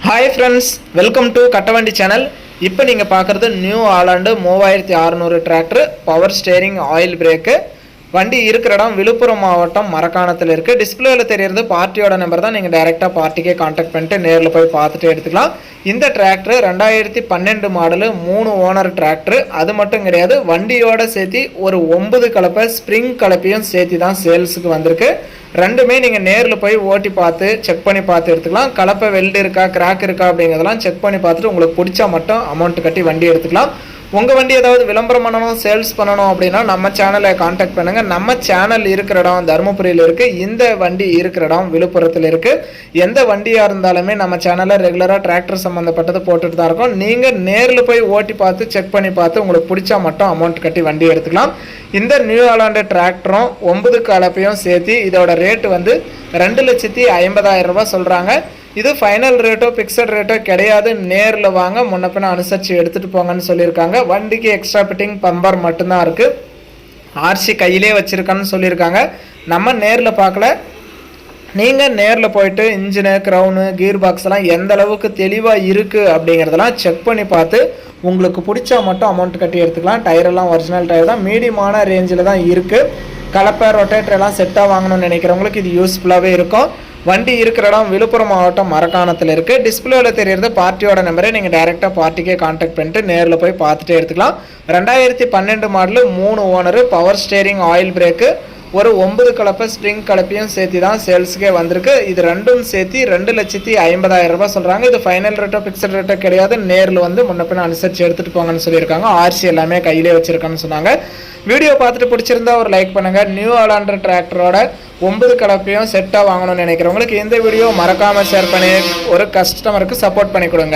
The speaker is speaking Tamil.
ஹாய் ஃப்ரெண்ட்ஸ், வெல்கம் டு கட்டவண்டி சேனல். இப்போ நீங்கள் பார்க்குறது new Holland 3600 tractor, power steering, oil brake. வண்டி இருக்கிற இடம் விழுப்புரம் மாவட்டம் மரக்காணத்தில் இருக்குது. டிஸ்பிளேவில் தெரியறது பார்ட்டியோட நம்பர் தான். நீங்கள் டைரெக்டாக பார்ட்டிக்கே கான்டாக்ட் பண்ணிட்டு நேரில் போய் பார்த்துட்டு எடுத்துக்கலாம். இந்த டிராக்டர் 2012 மாடலு, 3 ஓனர் டிராக்டர். அது மட்டும் கிடையாது, வண்டியோட சேர்த்து ஒரு 9 கலப்பை ஸ்ப்ரிங் கலப்பையும் சேர்த்து தான் சேல்ஸுக்கு வந்திருக்கு. ரெண்டுமே நீங்கள் நேரில் போய் ஓட்டி பார்த்து செக் பண்ணி பார்த்து எடுத்துக்கலாம். கலப்பை வெல்டு இருக்கா, கிராக் இருக்கா அப்படிங்கிறதெல்லாம் செக் பண்ணி பார்த்துட்டு உங்களுக்கு பிடிச்சா மட்டும் அமௌண்ட் கட்டி வண்டி எடுத்துக்கலாம். உங்கள் வண்டி ஏதாவது விளம்பரம் பண்ணணும், சேல்ஸ் பண்ணணும் அப்படின்னா நம்ம சேனலை கான்டாக்ட் பண்ணுங்கள். நம்ம சேனல் இருக்கிற இடம் தருமபுரியில் இருக்குது. இந்த வண்டி இருக்கிற இடம் விழுப்புரத்தில் இருக்குது. எந்த வண்டியாக இருந்தாலுமே நம்ம சேனலில் ரெகுலராக டிராக்டர் சம்மந்தப்பட்டது போட்டுட்டு தான் இருக்கோம். நீங்கள் நேரில் போய் ஓட்டி பார்த்து செக் பண்ணி பார்த்து உங்களுக்கு பிடிச்சா மட்டும் அமௌண்ட் கட்டி வண்டி எடுத்துக்கலாம். இந்த நியூ ஆலாண்டு டிராக்டரும் 9 கலப்பையும் சேர்த்து இதோட ரேட்டு வந்து 2,50,000 ரூபாய் சொல்கிறாங்க. இது ஃபைனல் ரேட்டோ பிக்சட் ரேட்டோ கிடையாது. நேரில் வாங்க, முன்ன பின்ன அனுசரித்து எடுத்துகிட்டு போங்கன்னு சொல்லியிருக்காங்க. வண்டிக்கு எக்ஸ்ட்ரா ஃபிட்டிங் பம்பர் மட்டும்தான் இருக்குது. ஆர்சி கையிலே வச்சுருக்கான்னு சொல்லியிருக்காங்க. நம்ம நேரில் பார்க்கல. நீங்கள் நேரில் போயிட்டு இன்ஜினு, க்ரௌனு, கீர் பாக்ஸ் எல்லாம் எந்த அளவுக்கு தெளிவாக இருக்குது அப்படிங்கிறதெல்லாம் செக் பண்ணி பார்த்து உங்களுக்கு பிடிச்சா மட்டும் அமௌண்ட் கட்டி எடுத்துக்கலாம். டயரெல்லாம் ஒரிஜினல் டயர் தான், மீடியமான ரேஞ்சில் தான் இருக்குது. கலப்பை, ரொட்டேட்டர் எல்லாம் செட்டாக வாங்கணும்னு நினைக்கிறவங்களுக்கு இது யூஸ்ஃபுல்லாகவே இருக்கும். வண்டி இருக்கிற இடம் விழுப்புரம் மாவட்டம் மரக்காணத்தில் இருக்குது. டிஸ்பிளேவில் தெரியறது பார்ட்டியோட நம்பரை. நீங்கள் டைரெக்டாக பார்ட்டிக்கே கான்டாக்ட் பண்ணிட்டு நேரில் போய் பார்த்துட்டே எடுத்துக்கலாம். 2012 model, 3 owner, power steering, oil brake, ஒரு 9 கலப்பை ஸ்ப்ரிங் கலப்பையும் சேர்த்து தான் சேல்ஸுக்கே வந்திருக்கு. இது ரெண்டும் சேர்த்து 2,50,000 ரூபாய் சொல்கிறாங்க. இது ஃபைனல் ரேட்டோ பிக்சட் ரேட்டோ கிடையாது. நேரில் வந்து முன்ன பின்ன அனுசரித்து எடுத்துகிட்டு போங்கன்னு சொல்லியிருக்காங்க. ஆர்சி எல்லாமே கையிலே வச்சுருக்கான்னு சொன்னாங்க. வீடியோ பார்த்துட்டு பிடிச்சிருந்தா ஒரு லைக் பண்ணுங்கள். நியூ ஆலாண்டர் டிராக்டரோட 9 கலப்பையும் செட்டாக வாங்கணும்னு நினைக்கிறவங்களுக்கு இந்த வீடியோ மறக்காமல் ஷேர் பண்ணி ஒரு கஸ்டமருக்கு சப்போர்ட் பண்ணி கொடுங்க.